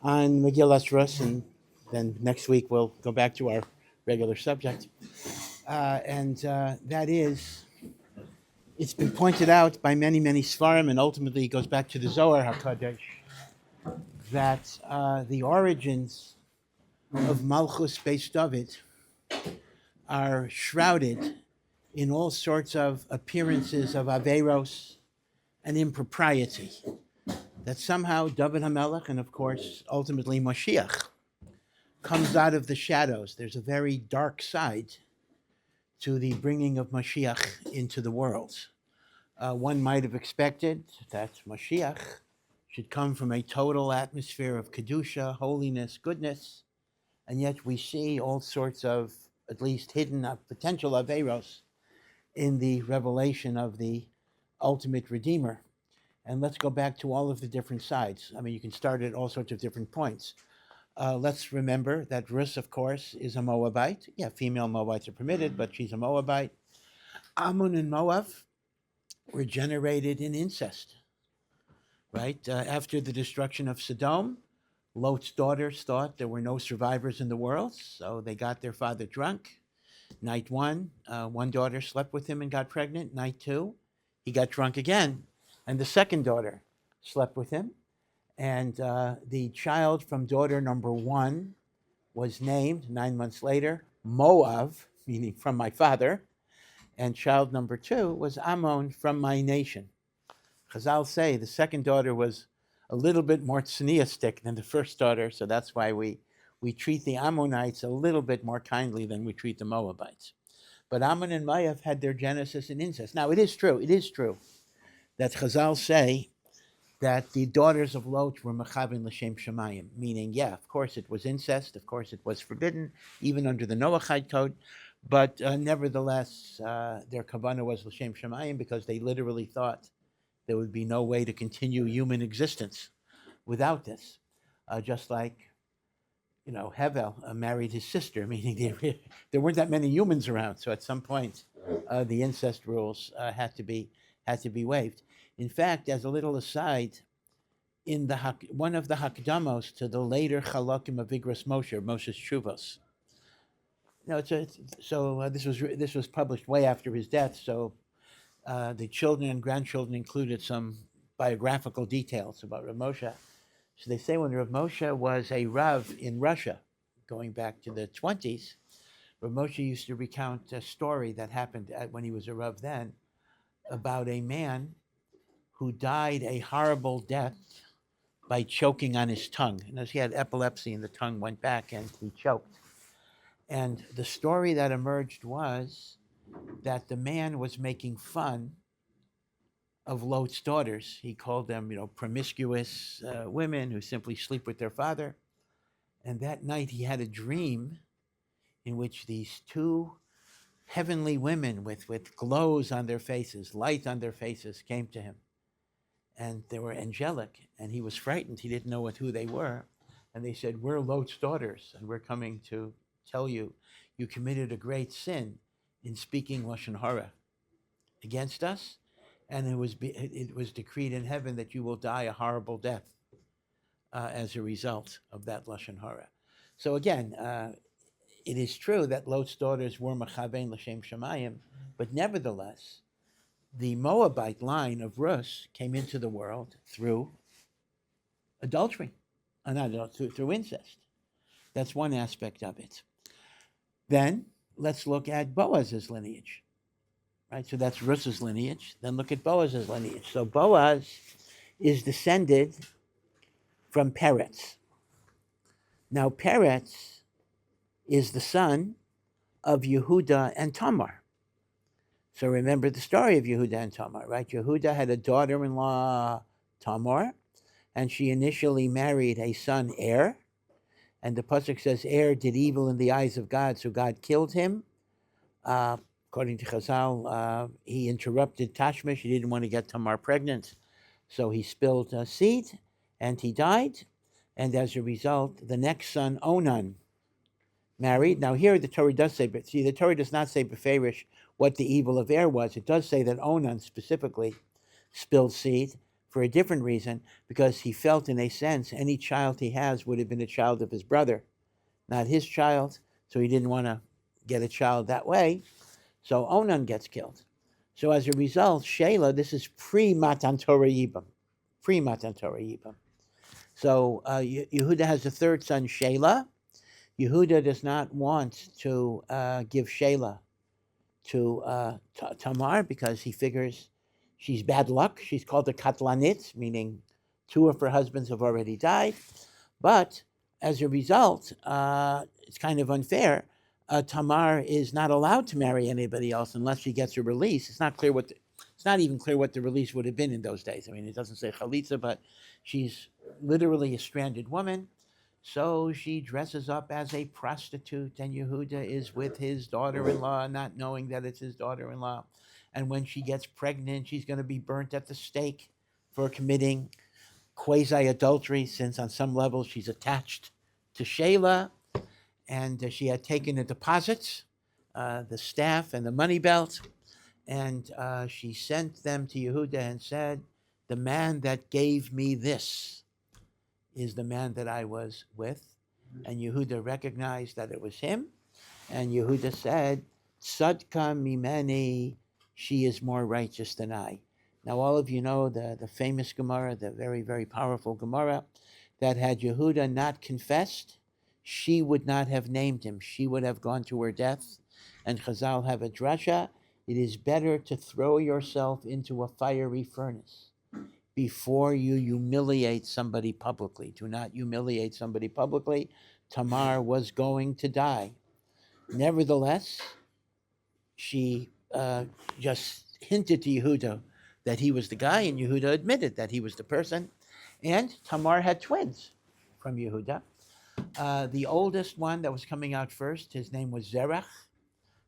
on Megillas Rus, and then next week we'll go back to our regular subject. And that is, it's been pointed out by many, many Svarim, and ultimately it goes back to the Zohar HaKadosh, that the origins of Malchus Beis David are shrouded in all sorts of appearances of Averos and impropriety. That somehow David HaMelech, and of course ultimately Mashiach, comes out of the shadows. There's a very dark side to the bringing of Mashiach into the world. One might have expected that Mashiach should come from a total atmosphere of Kedusha, holiness, goodness, and yet we see all sorts of, at least hidden potential Averos in the revelation of the ultimate Redeemer. And let's go back to all of the different sides. I mean, you can start at all sorts of different points. Let's remember that Rus, of course, is a Moabite. Yeah, female Moabites are permitted, but she's a Moabite. Ammon and Moab were generated in incest, right? After the destruction of Sodom, Lot's daughters thought there were no survivors in the world, so they got their father drunk. Night one daughter slept with him and got pregnant. Night two, he got drunk again, and the second daughter slept with him. And the child from daughter number one was named 9 months later Moab, meaning from my father, and child number two was Ammon, from my nation. Chazal say the second daughter was a little bit more tzniistic than the first daughter, so that's why we treat the Ammonites a little bit more kindly than we treat the Moabites. But Ammon and Moab had their genesis in incest. Now, it is true that Chazal say that the daughters of Lot were mechavin l'shem shemayim, meaning, yeah, of course it was incest, of course it was forbidden, even under the Noachide code, but nevertheless, their kavanah was l'shem shemayim because they literally thought there would be no way to continue human existence without this. Just like, Hevel married his sister, meaning there weren't that many humans around. So at some point, the incest rules had to be waived. In fact, as a little aside, in one of the Hakdamos to the later Chalakim of Igros Moshe's Shuvos. This was published way after his death, so the children and grandchildren included some biographical details about Rav Moshe. So they say when Rav Moshe was a Rav in Russia, going back to the 20s, Rav Moshe used to recount a story that happened when he was a Rav then, about a man who died a horrible death by choking on his tongue. As he had epilepsy and the tongue went back and he choked. And the story that emerged was that the man was making fun of Lot's daughters. He called them, promiscuous women who simply sleep with their father. And that night he had a dream in which these two heavenly women with glows on their faces, light on their faces, came to him. And they were angelic, and he was frightened. He didn't know who they were. And they said, "We're Lot's daughters, and we're coming to tell you, you committed a great sin in speaking Lashon Hara against us, and it was decreed in heaven that you will die a horrible death as a result of that Lashon Hara." So again, it is true that Lot's daughters were mechavein l'shem shemayim, but nevertheless, the Moabite line of Rus came into the world through adultery, through incest. That's one aspect of it. Then let's look at Boaz's lineage, right? So that's Rus's lineage. Then look at Boaz's lineage. So Boaz is descended from Peretz. Now Peretz is the son of Yehuda and Tamar. So remember the story of Yehuda and Tamar, right? Yehuda had a daughter-in-law, Tamar, and she initially married a son, Ohr. And the pasuk says, Ohr did evil in the eyes of God, so God killed him. According to Chazal, he interrupted Tashmish. He didn't want to get Tamar pregnant, so he spilled seed, and he died. And as a result, the next son, Onan, married. Now here the Torah does say, but see, the Torah does not say beferish what the evil of Ohr was. It does say that Onan specifically spilled seed for a different reason, because he felt, in a sense, any child he has would have been a child of his brother, not his child. So he didn't want to get a child that way. So Onan gets killed. So as a result, Shelah, this is pre-Matan Torah Yibam. Pre-Matan Torah Yibam. So Yehuda has a third son, Shelah. Yehuda does not want to give Shelah to Tamar because he figures she's bad luck. She's called a Katlanit, meaning two of her husbands have already died. But as a result, it's kind of unfair. Tamar is not allowed to marry anybody else unless she gets a release. It's not even clear what the release would have been in those days. I mean, it doesn't say chalitza, but she's literally a stranded woman. So she dresses up as a prostitute, and Yehuda is with his daughter-in-law, not knowing that it's his daughter-in-law. And when she gets pregnant, she's going to be burnt at the stake for committing quasi-adultery, since on some level she's attached to Shelah, and she had taken the deposits, the staff and the money belt, and she sent them to Yehuda and said, the man that gave me this is the man that I was with. And Yehuda recognized that it was him. And Yehuda said, Tzadka mimeni, she is more righteous than I. Now all of you know the famous Gemara, the very, very powerful Gemara, that had Yehuda not confessed, she would not have named him. She would have gone to her death. And Chazal have a drasha, it is better to throw yourself into a fiery furnace before you humiliate somebody publicly. Do not humiliate somebody publicly. Tamar was going to die. Nevertheless, she just hinted to Yehuda that he was the guy, and Yehuda admitted that he was the person. And Tamar had twins from Yehuda. The oldest one that was coming out first, his name was Zerach,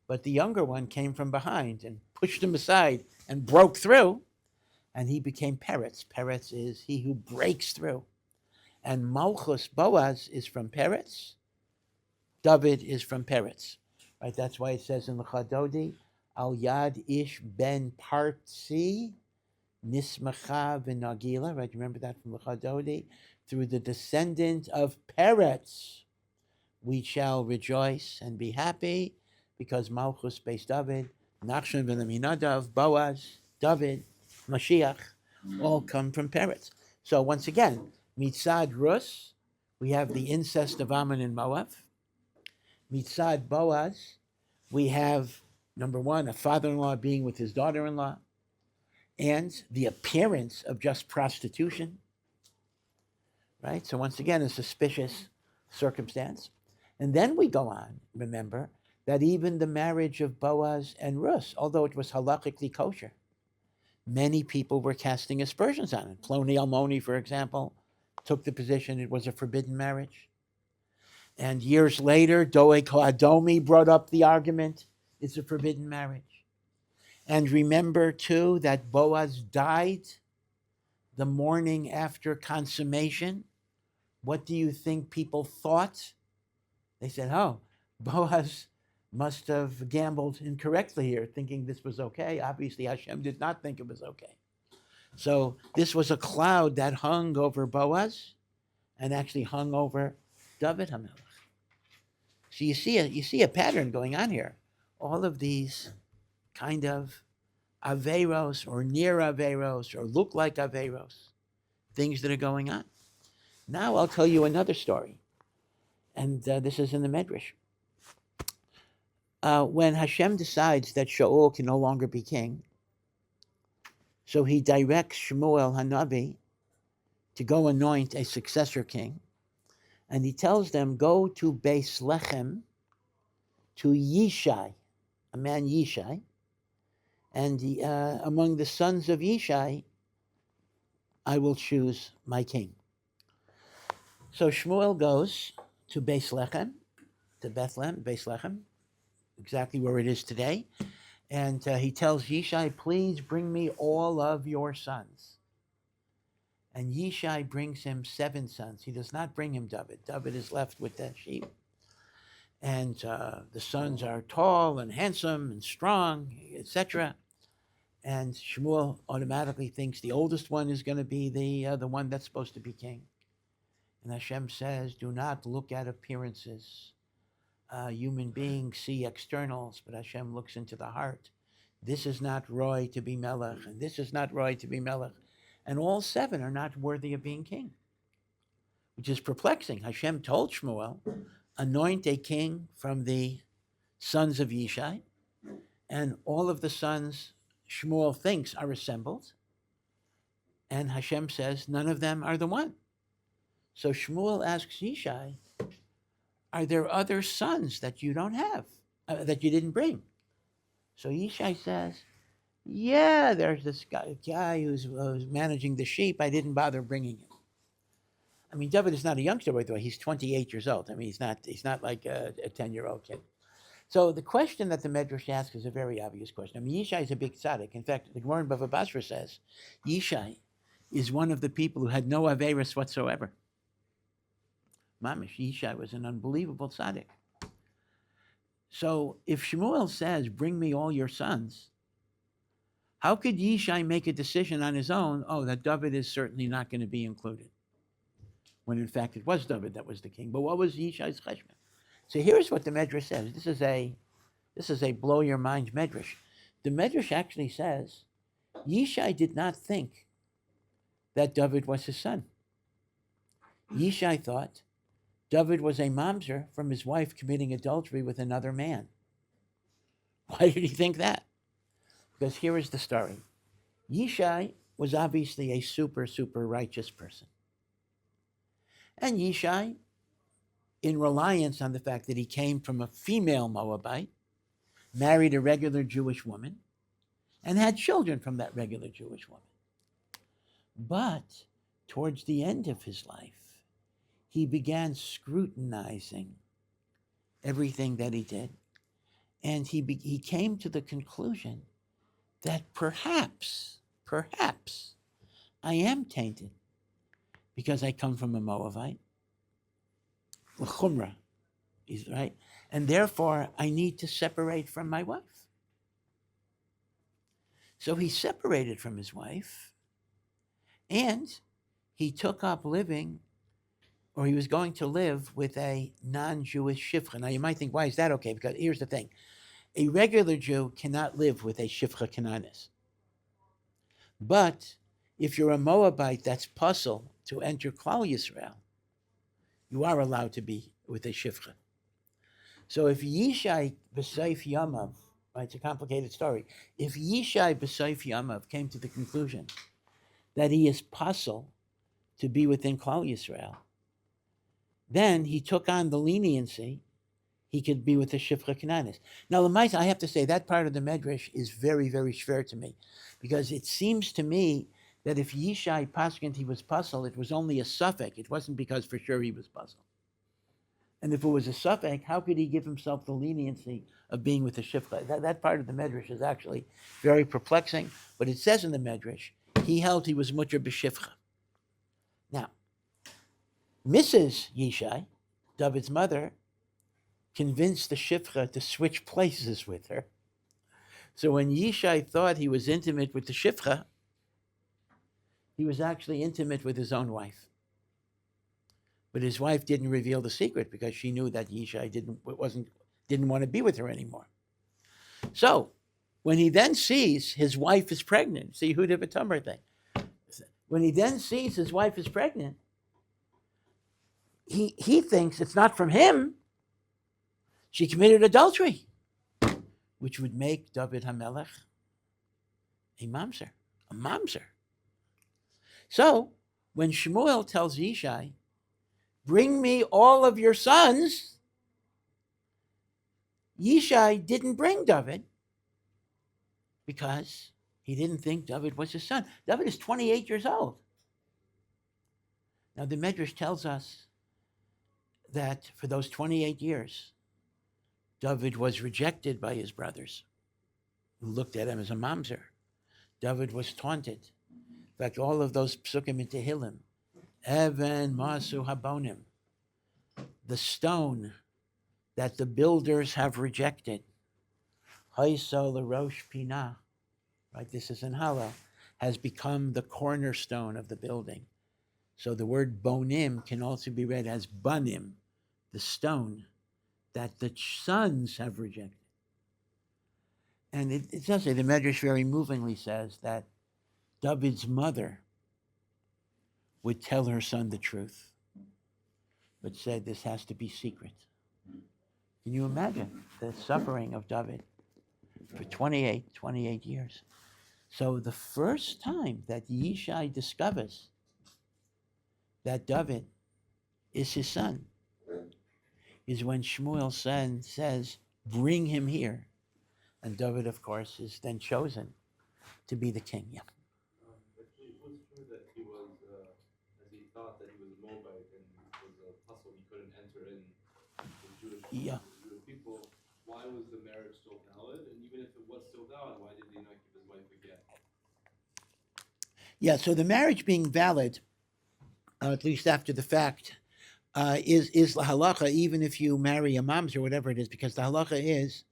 but the younger one came from behind and pushed him aside and broke through. And he became Peretz. Peretz is he who breaks through. And Malchus, Boaz, is from Peretz. David is from Peretz. Right? That's why it says in the Chadodi, Al Yad Ish Ben Partzi Nismacha V'Nagila. Right? Remember that from the Chadodi? Through the descendant of Peretz, we shall rejoice and be happy, because Malchus based David, Nachshon ben Aminadav, Boaz, David, Mashiach, all come from Peretz. So once again, Mitzad Rus, we have the incest of Ammon and Moab. Mitzad Boaz, we have, number one, a father-in-law being with his daughter-in-law, and the appearance of just prostitution. Right? So once again, a suspicious circumstance. And then we go on, remember, that even the marriage of Boaz and Rus, although it was halakhically kosher, many people were casting aspersions on it. Ploni Almoni, for example, took the position it was a forbidden marriage. And years later, Doeg Adomi brought up the argument, it's a forbidden marriage. And remember, too, that Boaz died the morning after consummation. What do you think people thought? They said, oh, Boaz must have gambled incorrectly here, thinking this was okay. Obviously, Hashem did not think it was okay. So this was a cloud that hung over Boaz and actually hung over David HaMelech. So you see a pattern going on here. All of these kind of averos or near averos or look like averos, things that are going on. Now I'll tell you another story. And this is in the Medrash. When Hashem decides that Shaul can no longer be king, so he directs Shmuel Hanavi to go anoint a successor king, and he tells them, go to Beis Lechem, to Yishai, a man Yishai, and among the sons of Yishai, I will choose my king. So Shmuel goes to Beis Lechem, to Bethlehem, Beis Lechem, exactly where it is today. And he tells Yishai, please bring me all of your sons. And Yishai brings him 7 sons. He does not bring him David. David is left with the sheep. And the sons are tall and handsome and strong, etc. And Shmuel automatically thinks the oldest one is going to be the one that's supposed to be king. And Hashem says, do not look at appearances. Human beings see externals, but Hashem looks into the heart. This is not Roy to be Melech, and this is not Roy to be Melech. And all 7 are not worthy of being king, which is perplexing. Hashem told Shmuel, anoint a king from the sons of Yishai, and all of the sons Shmuel thinks are assembled, and Hashem says none of them are the one. So Shmuel asks Yishai, are there other sons that you don't have, that you didn't bring? So Yishai says, yeah, there's this guy who's managing the sheep. I didn't bother bringing him. I mean, David is not a youngster, by the way. He's 28 years old. I mean, he's not like a 10-year-old kid. So the question that the Medrash asks is a very obvious question. I mean, Yishai is a big tzaddik. In fact, the Gemara in Bava Basra says, Yishai is one of the people who had no averis whatsoever. Mamish, Yishai was an unbelievable tzaddik. So if Shmuel says, bring me all your sons, how could Yishai make a decision on his own, that David is certainly not going to be included? When in fact it was David that was the king. But what was Yishai's cheshbon? So here's what the Medrash says. This is a blow your mind Medrash. The Medrash actually says, Yishai did not think that David was his son. Yishai thought David was a mamzer from his wife committing adultery with another man. Why did he think that? Because here is the story. Yishai was obviously a super, super righteous person. And Yishai, in reliance on the fact that he came from a female Moabite, married a regular Jewish woman, and had children from that regular Jewish woman. But towards the end of his life, he began scrutinizing everything that he did. And he came to the conclusion that perhaps I am tainted because I come from a Moabite. L'chumra, he's right. And therefore, I need to separate from my wife. So he separated from his wife, and he took up living, or he was going to live with a non-Jewish shifcha. Now you might think, why is that okay? Because here's the thing. A regular Jew cannot live with a shifcha kananis. But if you're a Moabite that's puzzled to enter Klal Yisrael, you are allowed to be with a shifcha. So if Yishai b'seif yamav, right, it's a complicated story. If Yishai b'seif yamav came to the conclusion that he is puzzled to be within Klal Yisrael, then he took on the leniency. He could be with the Shifcha Kananis. Now, Lamaisa, I have to say, that part of the Medrash is very, very schwer to me, because it seems to me that if Yishai Paskint he was puzzled, it was only a suffix. It wasn't because for sure he was puzzled. And if it was a suffix, how could he give himself the leniency of being with the Shifcha? That part of the Medrash is actually very perplexing, but it says in the Medrash, he held he was mutter b'Shifcha. Now, Mrs. Yishai, David's mother, convinced the Shifcha to switch places with her. So when Yishai thought he was intimate with the Shifcha, he was actually intimate with his own wife. But his wife didn't reveal the secret because she knew that Yishai didn't want to be with her anymore. So when he then sees his wife is pregnant, see Huda V'Tamar thing. When he then sees his wife is pregnant, he thinks it's not from him. She committed adultery, which would make David HaMelech a mamzer. So when Shmuel tells Yishai, bring me all of your sons, Yishai didn't bring David because he didn't think David was his son. David is 28 years old. Now the Medrash tells us that for those 28 years, David was rejected by his brothers, who looked at him as a mamzer. David was taunted. In fact, all of those psukim in Tehillim, Even Masu Habonim, the stone that the builders have rejected, Haisa L'Rosh Pinah, right? This is in HaRav, has become the cornerstone of the building. So the word bonim can also be read as banim, the stone that the sons have rejected. And it does say, the Medrash very movingly says that David's mother would tell her son the truth, but said this has to be secret. Can you imagine the suffering of David for 28 years? So the first time that Yishai discovers that David is his son is when Shmuel's son says, bring him here. And David, of course, is then chosen to be the king. Yeah. But it was true that he was, as he thought that he was a Moabite and it was a puzzle, he couldn't enter in the Jewish people. Why was the marriage still valid? And even if it was still valid, why did he not give his wife a get? Yeah, so the marriage being valid, at least after the fact, is the halacha, even if you marry a mamzer or whatever it is, because the halacha is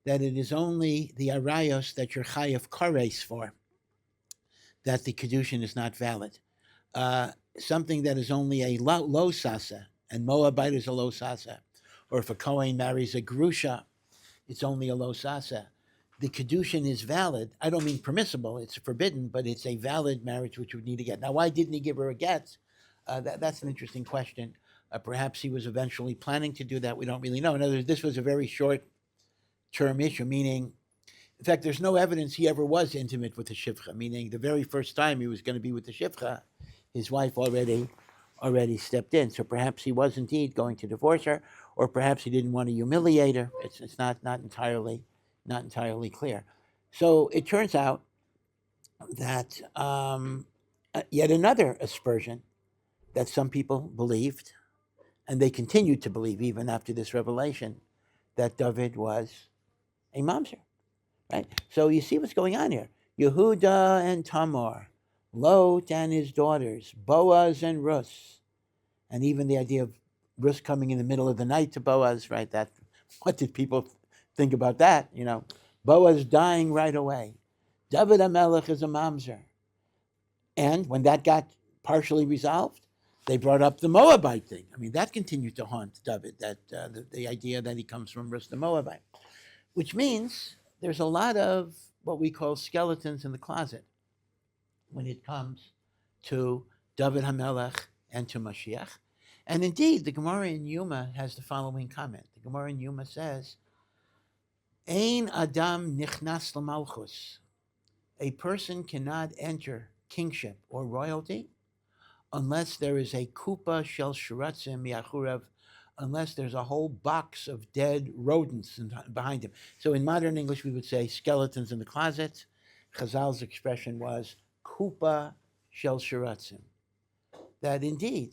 that it is only the arayos that you're chayav kares for, that the kedushin is not valid. Something that is only a low sasa, and Moabite is a low sasa, or if a Kohen marries a grusha, it's only a low sasa. The kedushin is valid. I don't mean permissible; it's forbidden, but it's a valid marriage which would need a get. Now, why didn't he give her a get? That's an interesting question. Perhaps he was eventually planning to do that. We don't really know. In other words, this was a very short-term issue, meaning, in fact, there's no evidence he ever was intimate with the shivcha, meaning the very first time he was going to be with the shivcha, his wife already stepped in. So perhaps he was indeed going to divorce her, or perhaps he didn't want to humiliate her. It's not entirely clear. So it turns out that yet another aspersion that some people believed, and they continued to believe even after this revelation, that David was a mamzer, right? So you see what's going on here. Yehuda and Tamar, Lot and his daughters, Boaz and Rus, and even the idea of Rus coming in the middle of the night to Boaz, right? That, what did people think about that? Boaz dying right away. David HaMelech is a mamzer. And when that got partially resolved, they brought up the Moabite thing. I mean, that continued to haunt David, that the idea that he comes from Rus the Moabite, which means there's a lot of what we call skeletons in the closet when it comes to David HaMelech and to Mashiach. And indeed, the Gemara in Yuma has the following comment. The Gemara in Yuma says, Ein Adam nichnas l'malchus. A person cannot enter kingship or royalty unless there is a kupa shel shiratzim yachurev, unless there's a whole box of dead rodents behind him. So in modern English, we would say skeletons in the closet. Chazal's expression was kupa shel shiratzim. That indeed,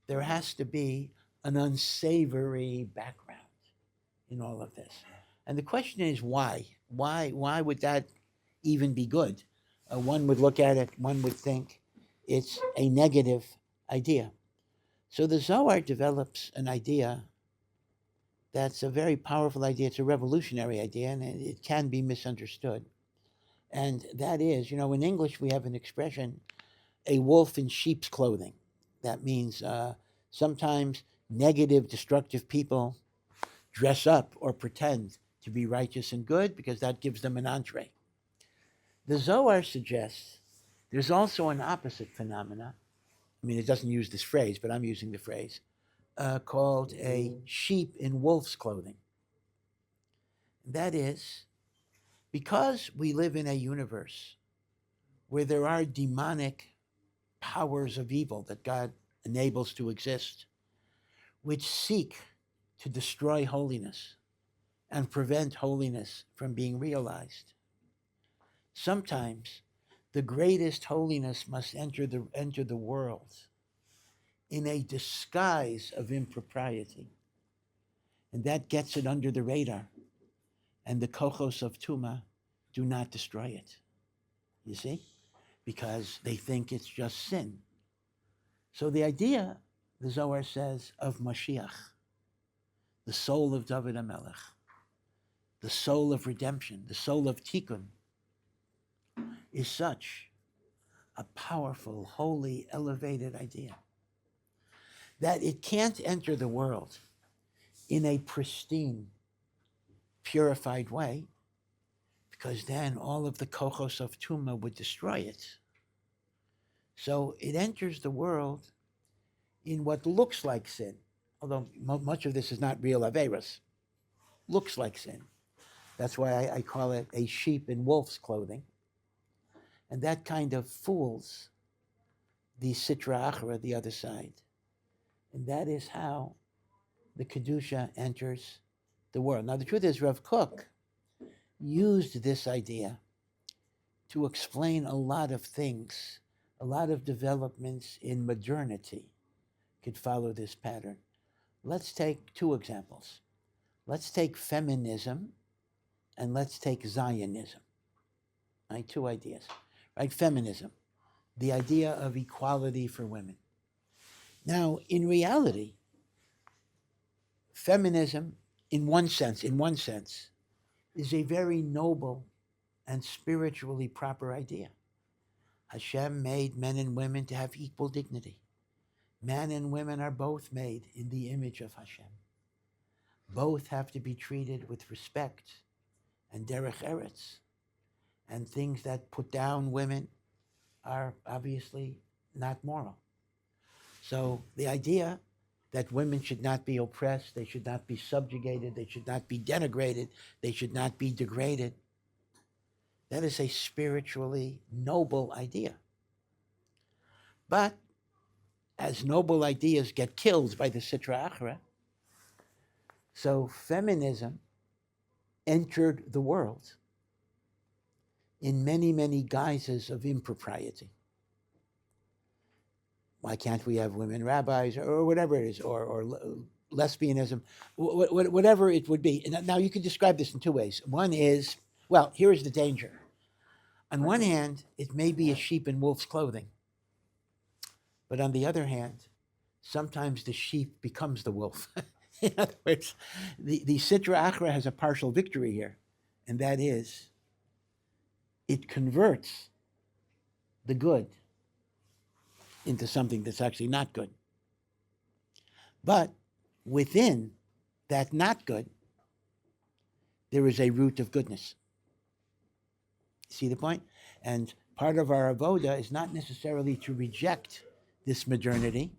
there has to be an unsavory background in all of this. And the question is why? Why would that even be good? One would look at it, one would think it's a negative idea. So the Zohar develops an idea that's a very powerful idea. It's a revolutionary idea, and it can be misunderstood. And that is, in English we have an expression, a wolf in sheep's clothing. That means sometimes negative, destructive people dress up or pretend to be righteous and good because that gives them an entree. The Zohar suggests there's also an opposite phenomena. I mean, it doesn't use this phrase, but I'm using the phrase, called a sheep in wolf's clothing. That is, because we live in a universe where there are demonic powers of evil that God enables to exist, which seek to destroy holiness and prevent holiness from being realized. Sometimes the greatest holiness must enter the world in a disguise of impropriety. And that gets it under the radar. And the kochos of Tuma do not destroy it. You see? Because they think it's just sin. So the idea, the Zohar says, of Mashiach, the soul of David HaMelech, the soul of redemption, the soul of Tikkun, is such a powerful, holy, elevated idea that it can't enter the world in a pristine, purified way, because then all of the kochos of Tuma would destroy it. So it enters the world in what looks like sin, although much of this is not real Averos, looks like sin. That's why I call it a sheep in wolf's clothing. And that kind of fools the Sitra Achra, the other side. And that is how the Kedusha enters the world. Now, the truth is, Rav Kook used this idea to explain a lot of things, a lot of developments in modernity could follow this pattern. Let's take two examples. Let's take feminism and let's take Zionism. Right, two ideas. Right, feminism, the idea of equality for women. Now, in reality, feminism, in one sense, is a very noble and spiritually proper idea. Hashem made men and women to have equal dignity. Men and women are both made in the image of Hashem. Both have to be treated with respect and derech eretz. And things that put down women are obviously not moral. So the idea that women should not be oppressed, they should not be subjugated, they should not be denigrated, they should not be degraded, that is a spiritually noble idea. But as noble ideas get killed by the Sitra Achra, so feminism entered the world in many, many guises of impropriety. Why can't we have women rabbis or whatever it is, or lesbianism, whatever it would be. And now you can describe this in two ways. One is, well, here's the danger. On one hand, it may be a sheep in wolf's clothing. But on the other hand, sometimes the sheep becomes the wolf. In other words, the Sitra Achra has a partial victory here, and that is, it converts the good into something that's actually not good. But within that not good, there is a root of goodness. See the point? And part of our avoda is not necessarily to reject this modernity,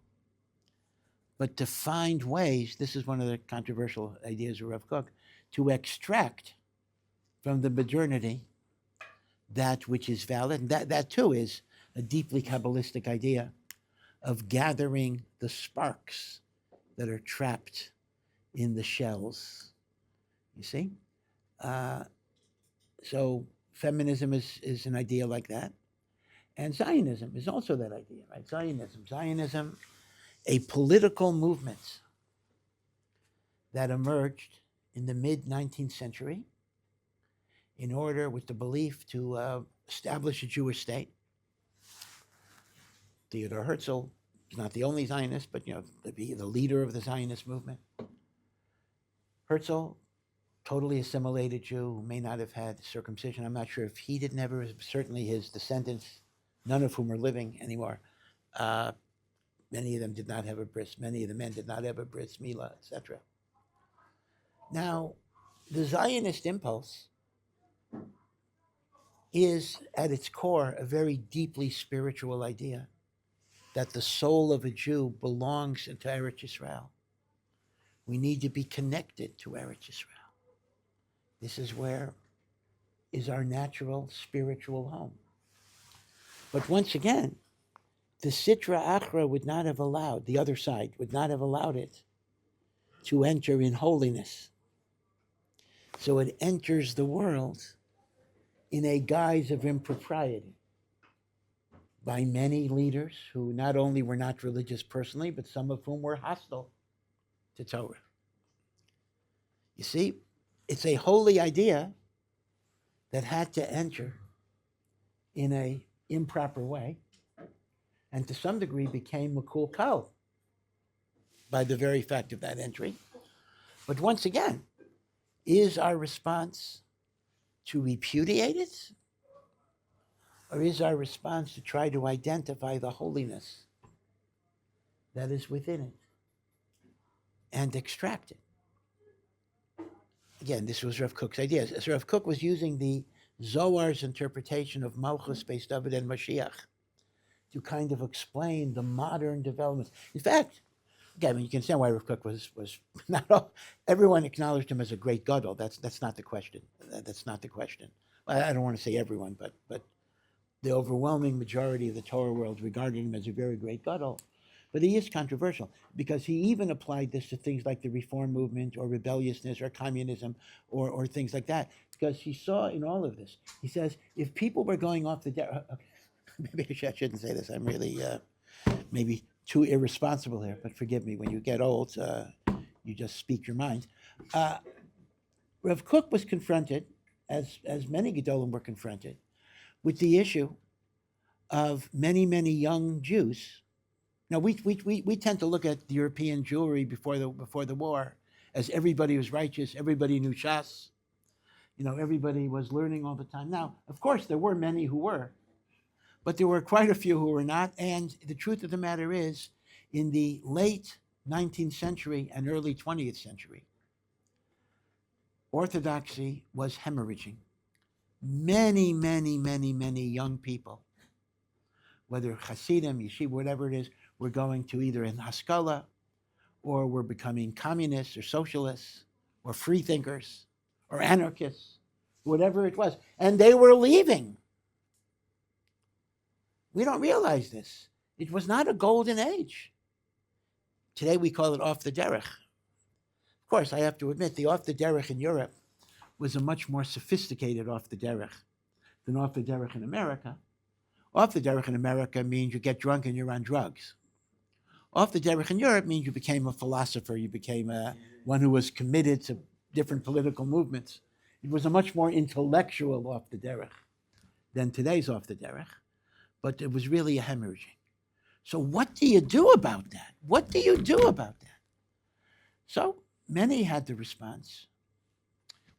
but to find ways, this is one of the controversial ideas of Rav Kook, to extract from the modernity that which is valid. And that too is a deeply Kabbalistic idea of gathering the sparks that are trapped in the shells. You see? So feminism is an idea like that. And Zionism is also that idea, right? Zionism, a political movement that emerged in the mid-19th century in order, with the belief, to establish a Jewish state. Theodor Herzl is not the only Zionist, but the leader of the Zionist movement. Herzl, totally assimilated Jew, who may not have had circumcision. I'm not sure if he didn't ever, certainly his descendants, none of whom are living anymore. Many of them did not have a bris. Many of the men did not have a bris milah, etc. Now, the Zionist impulse is, at its core, a very deeply spiritual idea that the soul of a Jew belongs to Eretz Yisrael. We need to be connected to Eretz Yisrael. This is where is our natural spiritual home. But once again, the Sitra Achra would not have allowed, the other side would not have allowed it to enter in holiness. So it enters the world in a guise of impropriety by many leaders who not only were not religious personally, but some of whom were hostile to Torah. You see, it's a holy idea that had to enter in an improper way, and to some degree became makul by the very fact of that entry. But once again, is our response to repudiate it, Or is our response to try to identify the holiness that is within it and extract it? Again, this was Rav Kook's idea. So Rav Kook was using the Zohar's interpretation of Malchus, Beis David, and Mashiach to kind of explain the modern developments. In fact, again, you can understand why Rav Kook was not all, everyone acknowledged him as a great gadol. That's not the question. That's not the question. I don't want to say everyone, but the overwhelming majority of the Torah world regarded him as a very great gadol. But he is controversial because he even applied this to things like the reform movement or rebelliousness or communism or things like that. Because he saw in all of this, he says, if people were going off the okay, maybe I shouldn't say this. I'm really maybe too irresponsible here, but forgive me. When you get old, you just speak your mind. Rav Kook was confronted, as many Gedolim were confronted, with the issue of many young Jews. Now we tend to look at the European Jewry before the war as everybody was righteous, everybody knew Shas, everybody was learning all the time. Now, of course, there were many who were, but there were quite a few who were not. And the truth of the matter is, in the late 19th century and early 20th century, Orthodoxy was hemorrhaging. Many young people, whether Hasidim, Yeshiva, whatever it is, were going to either an Haskalah or were becoming communists or socialists or free thinkers or anarchists, whatever it was. And they were leaving. We don't realize this. It was not a golden age. Today we call it off the derech. Of course, I have to admit, the off the derech in Europe was a much more sophisticated off the derech than off the derech in America. Off the derech in America means you get drunk and you're on drugs. Off the derech in Europe means you became a philosopher, you became one who was committed to different political movements. It was a much more intellectual off the derech than today's off the derech, but it was really a hemorrhaging. So what do you do about that? What do you do about that? So many had the response,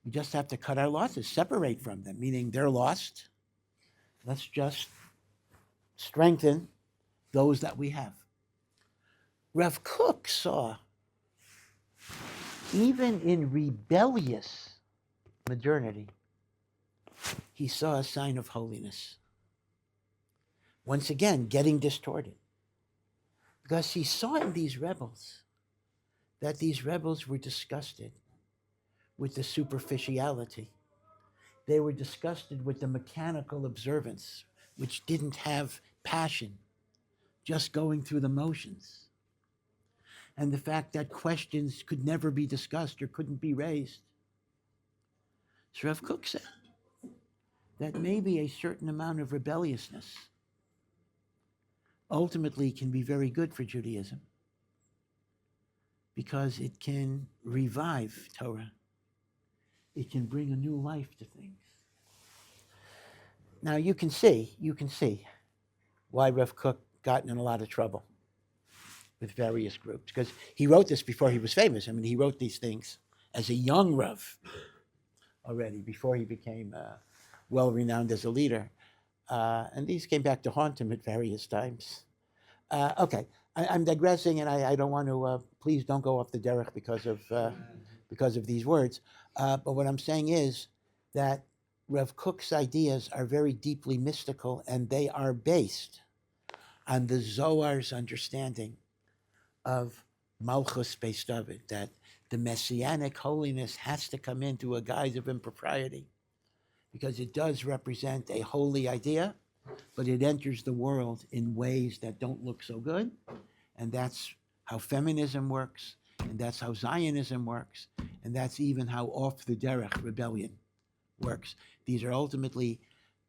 we just have to cut our losses, separate from them, meaning they're lost. Let's just strengthen those that we have. Rav Kook saw, even in rebellious modernity, he saw a sign of holiness. Once again, getting distorted. Because he saw in these rebels that these rebels were disgusted with the superficiality. They were disgusted with the mechanical observance, which didn't have passion, just going through the motions. And the fact that questions could never be discussed or couldn't be raised. So Rav Kook said that maybe a certain amount of rebelliousness ultimately can be very good for Judaism because it can revive Torah. It can bring a new life to things. Now you can see why Rav Kook got in a lot of trouble with various groups, because he wrote this before he was famous. I mean, he wrote these things as a young Rav already, before he became well-renowned as a leader. And these came back to haunt him at various times. Okay, I'm digressing, and I don't want to, please don't go off the derech because of these words. But what I'm saying is that Rav Kook's ideas are very deeply mystical, and they are based on the Zohar's understanding of Malchus Beis David, that the messianic holiness has to come into a guise of impropriety, because it does represent a holy idea, but it enters the world in ways that don't look so good. And that's how feminism works, and that's how Zionism works, and that's even how off the derech rebellion works. These are ultimately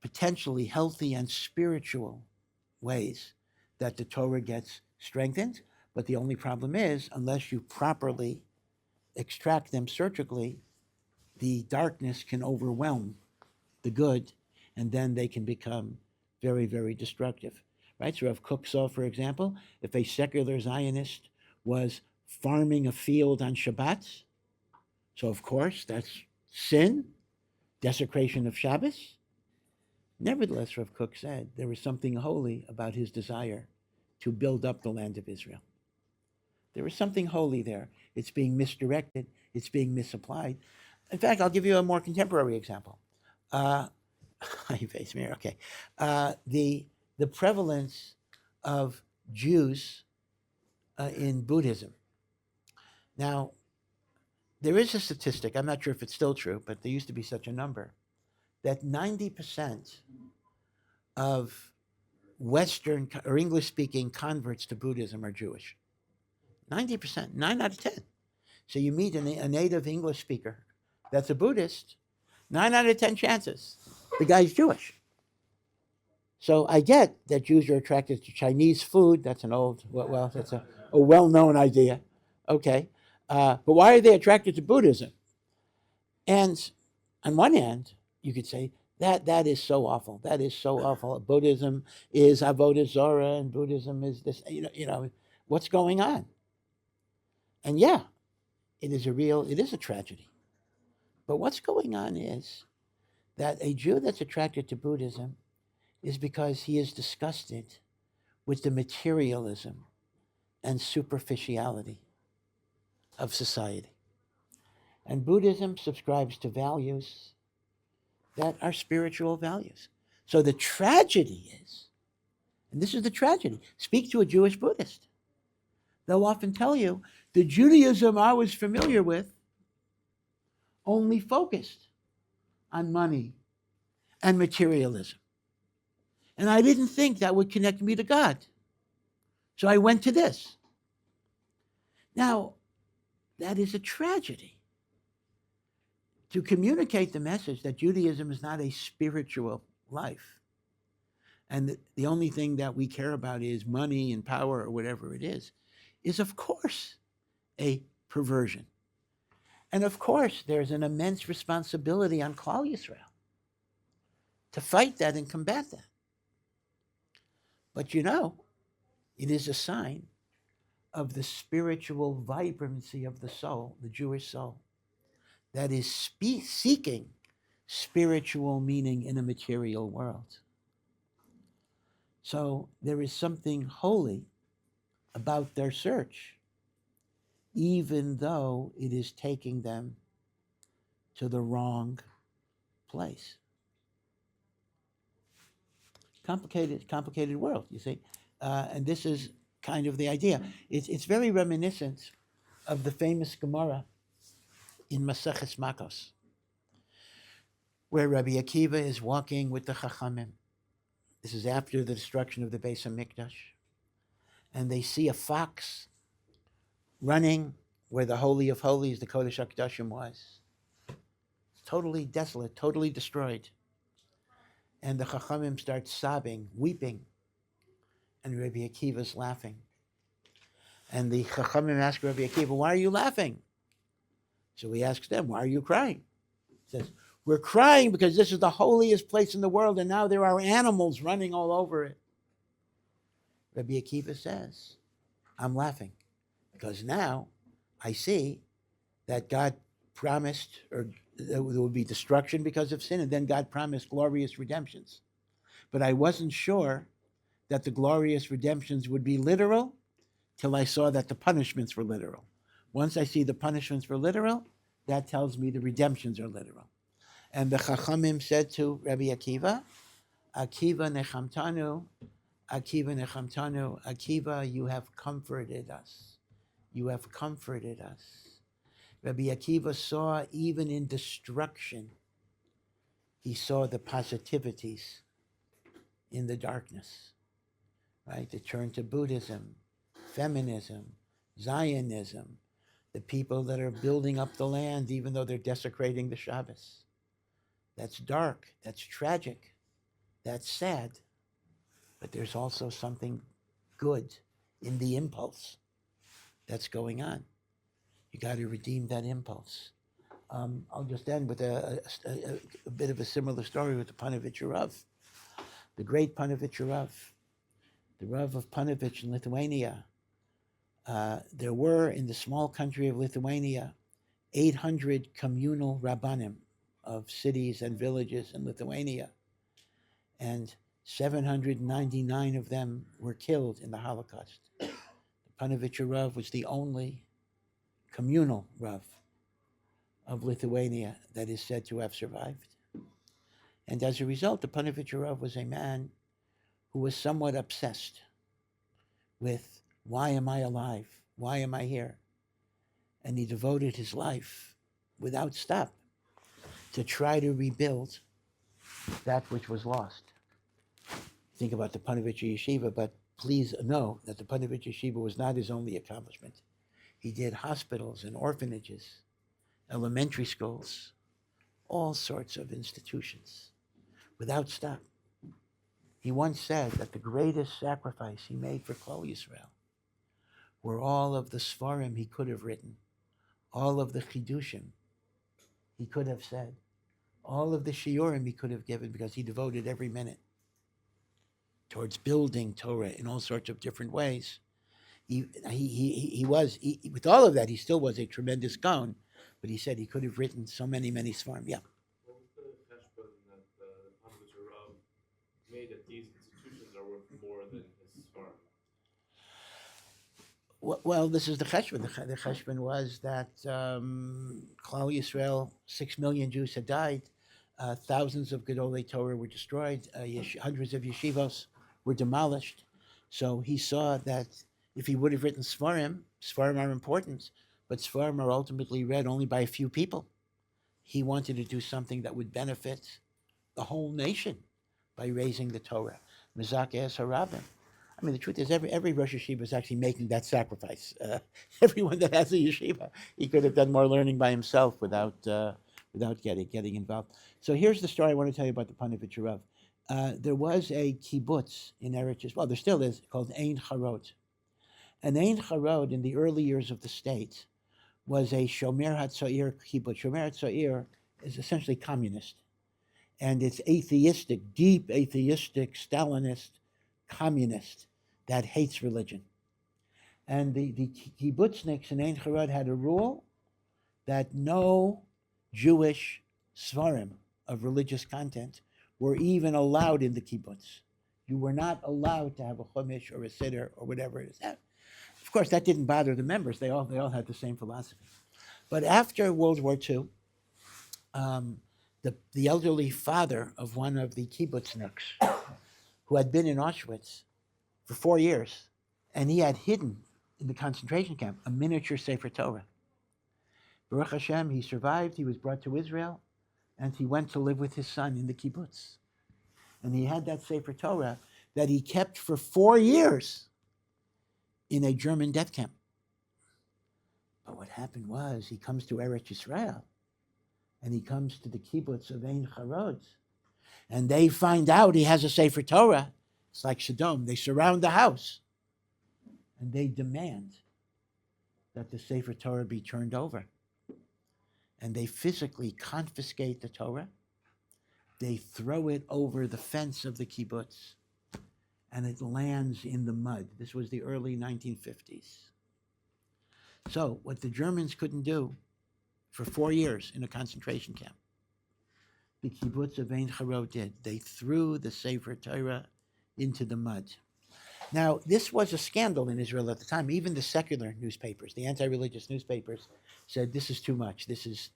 potentially healthy and spiritual ways that the Torah gets strengthened, but the only problem is, unless you properly extract them surgically, the darkness can overwhelm the good, and then they can become very destructive, right? So Rav Kook saw, for example, if a secular Zionist was farming a field on Shabbat, so of course that's sin, desecration of Shabbos. Nevertheless, Rav Kook said there was something holy about his desire to build up the land of Israel. There is something holy there. It's being misdirected. It's being misapplied. In fact, I'll give you a more contemporary example. You face me, okay. The prevalence of Jews in Buddhism. Now, there is a statistic, I'm not sure if it's still true, but there used to be such a number, that 90% of Western or English-speaking converts to Buddhism are Jewish. 90%, 9 out of 10. So you meet a native English speaker that's a Buddhist, 9 out of 10 chances the guy's Jewish. So I get that Jews are attracted to Chinese food. That's an old, well, that's a well-known idea. Okay. But why are they attracted to Buddhism? And on one hand, you could say, that is so awful. That is so awful. Buddhism is Avodah Zorah, and Buddhism is this, what's going on? And yeah, it is a tragedy. But what's going on is that a Jew that's attracted to Buddhism is because he is disgusted with the materialism and superficiality of society. And Buddhism subscribes to values that are spiritual values. So the tragedy is, and this is the tragedy, speak to a Jewish Buddhist. They'll often tell you, the Judaism I was familiar with only focused on money and materialism. And I didn't think that would connect me to God. So I went to this. Now, that is a tragedy. To communicate the message that Judaism is not a spiritual life, and the only thing that we care about is money and power or whatever it is of course a perversion. And of course, there's an immense responsibility on Klal Yisrael to fight that and combat that. But it is a sign of the spiritual vibrancy of the soul, the Jewish soul, that is seeking spiritual meaning in a material world. So there is something holy about their search, even though it is taking them to the wrong place. Complicated world, you see. And this is kind of the idea. It's very reminiscent of the famous Gemara in Maseches Makos, where Rabbi Akiva is walking with the Chachamim. This is after the destruction of the Beis HaMikdash. And they see a fox running where the Holy of Holies, the Kodesh HaKadoshim, was. Totally desolate, totally destroyed. And the Chachamim start sobbing, weeping. And Rabbi Akiva's laughing. And the Chachamim ask Rabbi Akiva, why are you laughing? So he asks them, why are you crying? He says, we're crying because this is the holiest place in the world, and now there are animals running all over it. Rabbi Akiva says, I'm laughing because now I see that God promised, or there would be destruction because of sin, and then God promised glorious redemptions. But I wasn't sure that the glorious redemptions would be literal till I saw that the punishments were literal. Once I see the punishments were literal, that tells me the redemptions are literal. And the Chachamim said to Rabbi Akiva, Akiva nechamtanu, Akiva nechamtanu, Akiva, you have comforted us. You have comforted us. Rabbi Akiva saw even in destruction, he saw the positivities in the darkness, right? To turn to Buddhism, feminism, Zionism, the people that are building up the land even though they're desecrating the Shabbos. That's dark, that's tragic, that's sad, but there's also something good in the impulse that's going on. You got to redeem that impulse. I'll just end with a bit of a similar story with the Panovich HaRav, the great Panovich HaRav, the Rav of Panovich in Lithuania. There were, in the small country of Lithuania, 800 communal rabbanim of cities and villages in Lithuania. and 799 of them were killed in the Holocaust. The Panovich Rav was the only communal Rav of Lithuania that is said to have survived. And as a result, the Panovich Rav was a man who was somewhat obsessed with, why am I alive? Why am I here? And he devoted his life without stop to try to rebuild that which was lost. Think about the Panovich Yeshiva, but please know that the Panovich Yeshiva was not his only accomplishment. He did hospitals and orphanages, elementary schools, all sorts of institutions without stop. He once said that the greatest sacrifice he made for Klal Yisrael were all of the Sfarim he could have written, all of the Chidushim he could have said, all of the Shiurim he could have given, because he devoted every minute towards building Torah in all sorts of different ways. He was, with all of that, he still was a tremendous Gaon, but he said he could have written so many Sfarim. Yeah. What was the cheshbon that the Panovich Rav made that these institutions are worth more than his farm? Well, this is the cheshbon. The cheshbon was that Klal Yisrael, 6 million Jews had died, thousands of Gedolei Torah were destroyed, hundreds of yeshivos were demolished. So he saw that if he would have written Sfarim are important, but Sfarim are ultimately read only by a few people. He wanted to do something that would benefit the whole nation by raising the Torah. Mizakeh HaRavim. I mean, the truth is, every Rosh Yeshiva is actually making that sacrifice. Everyone that has a yeshiva, he could have done more learning by himself without getting involved. So here's the story I want to tell you about the Panovich Rav. There was a kibbutz in Eretz Yisrael, well, there still is, called Ein Harod. And Ein Harod, in the early years of the state, was a Shomer HaTzair kibbutz. Shomer HaTzair is essentially communist. And it's atheistic, deep atheistic, Stalinist, communist that hates religion. And the kibbutzniks in Ein Harod had a rule that no Jewish svarim of religious content were even allowed in the kibbutz. You were not allowed to have a chumash or a siddur or whatever it is. Of course, that didn't bother the members. They all had the same philosophy. But after World War II, the elderly father of one of the kibbutzniks, who had been in Auschwitz for 4 years, and he had hidden in the concentration camp a miniature Sefer Torah. Baruch Hashem, he survived, he was brought to Israel, and he went to live with his son in the kibbutz. And he had that Sefer Torah that he kept for 4 years in a German death camp. But what happened was, he comes to Eretz Yisrael, and he comes to the kibbutz of Ein Harod, and they find out he has a Sefer Torah. It's like Sodom. They surround the house, and they demand that the Sefer Torah be turned over. And they physically confiscate the Torah. They throw it over the fence of the kibbutz, and it lands in the mud. This was the early 1950s. So what the Germans couldn't do for 4 years in a concentration camp, the kibbutz of Ein Harod did. They threw the Sefer Torah into the mud. Now, this was a scandal in Israel at the time. Even the secular newspapers, the anti-religious newspapers, said this is too much. This is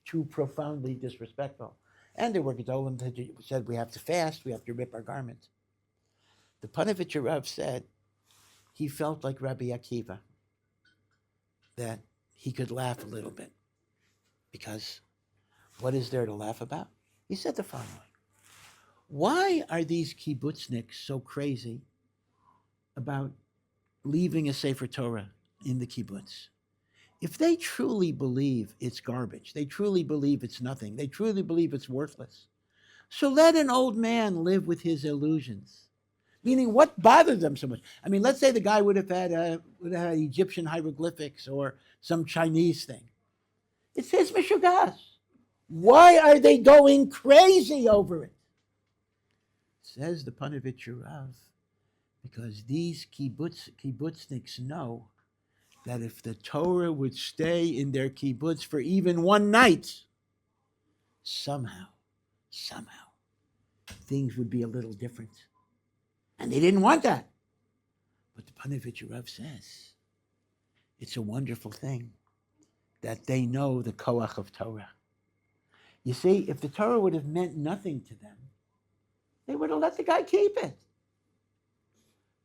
too profoundly disrespectful. And there were Gedolim that said we have to fast, we have to rip our garments. The Panovich Rav said he felt like Rabbi Akiva, that he could laugh a little bit. Because what is there to laugh about? He said the following: why are these kibbutzniks so crazy about leaving a Sefer Torah in the kibbutz? If they truly believe it's garbage, they truly believe it's nothing, they truly believe it's worthless, so let an old man live with his illusions. Meaning, what bothered them so much? I mean, let's say the guy would have had Egyptian hieroglyphics or some Chinese thing. It's his mishugas. Why are they going crazy over it? Says the Panovich Rav, because these kibbutzniks know that if the Torah would stay in their kibbutz for even one night, somehow, things would be a little different. And they didn't want that. But the Panovich HaRav says, it's a wonderful thing that they know the koach of Torah. You see, if the Torah would have meant nothing to them, they would have let the guy keep it.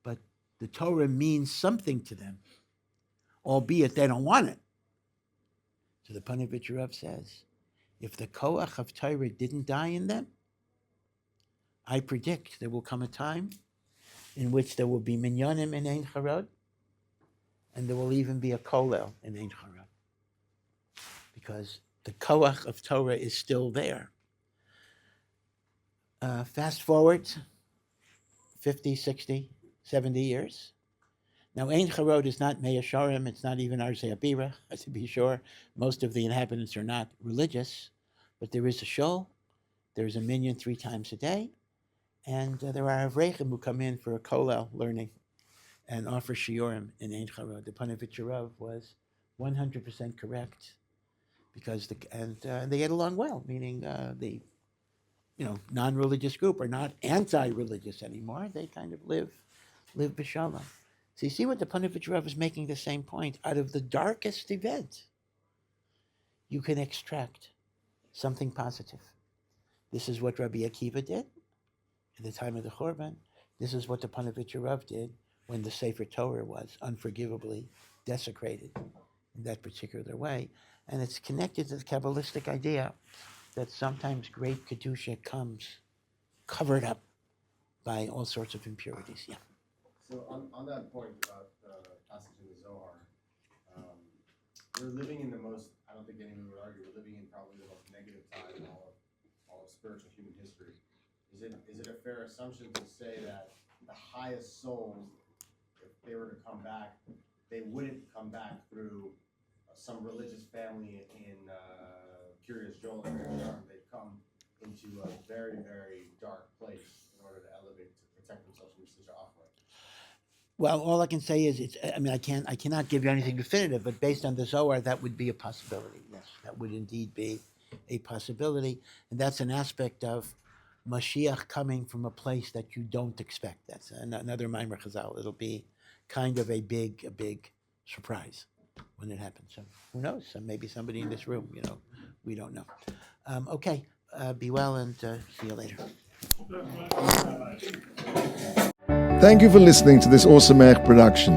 But the Torah means something to them, albeit they don't want it. So the Panovich HaRav says, if the koach of Torah didn't die in them, I predict there will come a time in which there will be minyanim in Ein Harod, and there will even be a kollel in Ein Harod, because the koach of Torah is still there. Fast forward 50, 60, 70 years. Now, Ein Harod is not Mea Sharim, it's not even Arzei Abira, to be sure. Most of the inhabitants are not religious, but there is a shul, there's a minyan 3 times a day, and there are Avreichim who come in for a kollel learning and offer shiurim in Ein Harod. The Panovich HaRav was 100% correct, because they get along well, meaning the non-religious group are not anti-religious anymore. They kind of live b'shalom. So you see what the Panovich HaRav is making the same point. Out of the darkest event, you can extract something positive. This is what Rabbi Akiva did at the time of the Churban. This is what the Panovich HaRav did when the Sefer Torah was unforgivably desecrated in that particular way. And it's connected to the Kabbalistic idea that sometimes great Kedusha comes covered up by all sorts of impurities. Yeah. So on that point about the passage in the Zohar, we're living in the most, I don't think anyone would argue, we're living in probably the most negative time in all of spiritual human history. Is it a fair assumption to say that the highest souls, if they were to come back, they wouldn't come back through some religious family in Curious Joel or Yarm? They'd come into a very, very dark place in order to elevate, to protect themselves from such an offering. Well, all I can say is I cannot give you anything definitive, but based on the Zohar, that would be a possibility. Yes, that would indeed be a possibility, and that's an aspect of Mashiach coming from a place that you don't expect. That's another Maimer Chazal. It'll be kind of a big surprise when it happens. So who knows? Maybe somebody in this room, we don't know. Okay, be well and see you later. Thank you for listening to this Ohr Somayach production.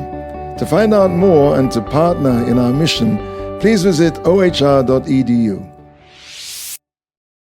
To find out more and to partner in our mission, please visit ohr.edu.